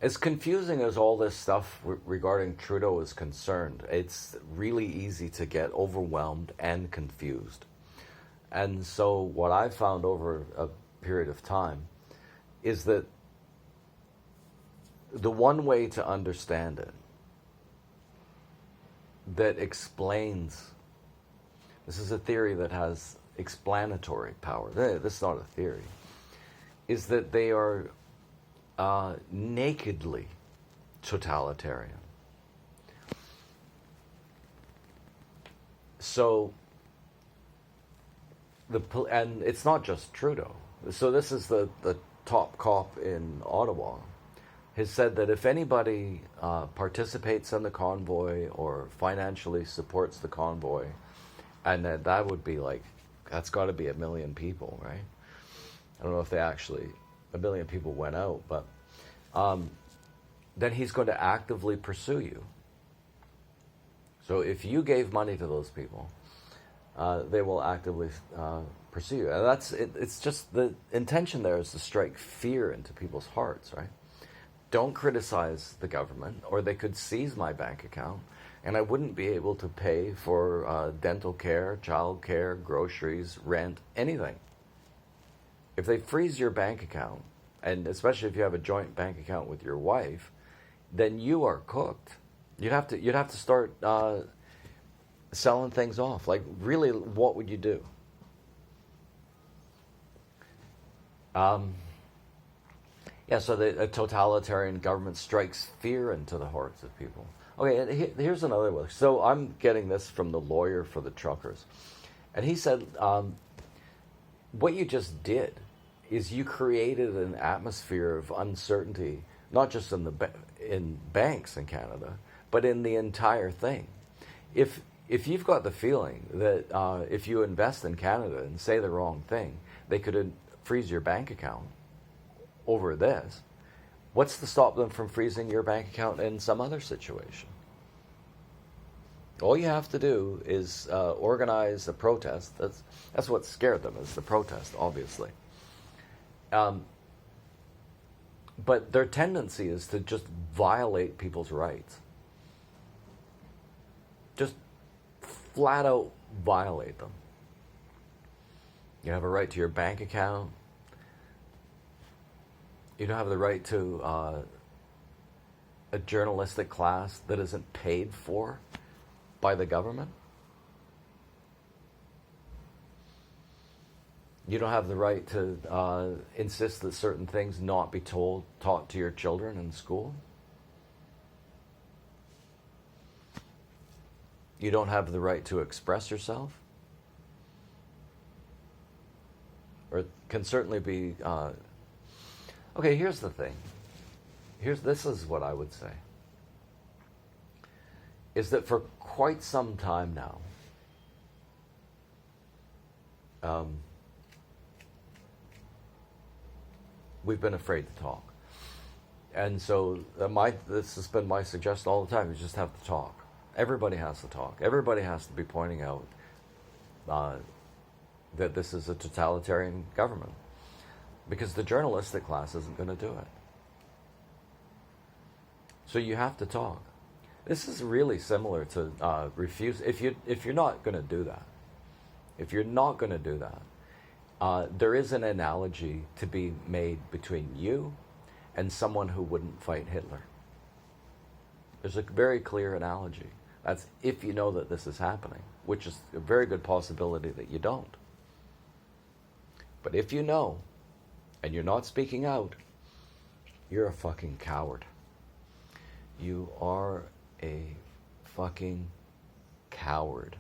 As confusing as all this stuff regarding Trudeau is concerned, it's really easy to get overwhelmed and confused. And so what I've found over a period of time is that the one way to understand it, that explains, this is a theory that has explanatory power, this is not a theory, is that they are nakedly totalitarian. So, and it's not just Trudeau. So this is the top cop in Ottawa has said that if anybody participates in the convoy or financially supports the convoy, and that would be like, that's got to be 1 million people, right? I don't know if they actually, 1 million people went out, but then he's going to actively pursue you. So if you gave money to those people, they will actively pursue you. And that's it. It's just the intention there is to strike fear into people's hearts, right? Don't criticize the government, or they could seize my bank account, and I wouldn't be able to pay for dental care, child care, groceries, rent, anything. If they freeze your bank account, and especially if you have a joint bank account with your wife, then you are cooked. You'd have to start selling things off. Like, really, what would you do? Yeah, so a totalitarian government strikes fear into the hearts of people. Okay, here's another one. So I'm getting this from the lawyer for the truckers. And he said, what you just did is you created an atmosphere of uncertainty, not just in banks in Canada, but in the entire thing. If you've got the feeling that if you invest in Canada and say the wrong thing, they could freeze your bank account over this, what's to stop them from freezing your bank account in some other situation? All you have to do is organize a protest. That's what scared them, is the protest, obviously. But their tendency is to just violate people's rights. Just flat out violate them. You have a right to your bank account. You don't have the right to a journalistic class that isn't paid for by the government. You don't have the right to insist that certain things not be taught to your children in school. You don't have the right to express yourself. Or it can certainly be... Okay, here's the thing. This is what I would say. Is that for quite some time now, we've been afraid to talk. And so this has been my suggestion all the time. You just have to talk. Everybody has to talk. Everybody has to be pointing out that this is a totalitarian government. Because the journalistic class isn't going to do it. So you have to talk. This is really similar to refuse. If you're not going to do that, there is an analogy to be made between you and someone who wouldn't fight Hitler. There's a very clear analogy. That's if you know that this is happening, which is a very good possibility that you don't. But if you know, and you're not speaking out, you're a fucking coward. You are a fucking coward.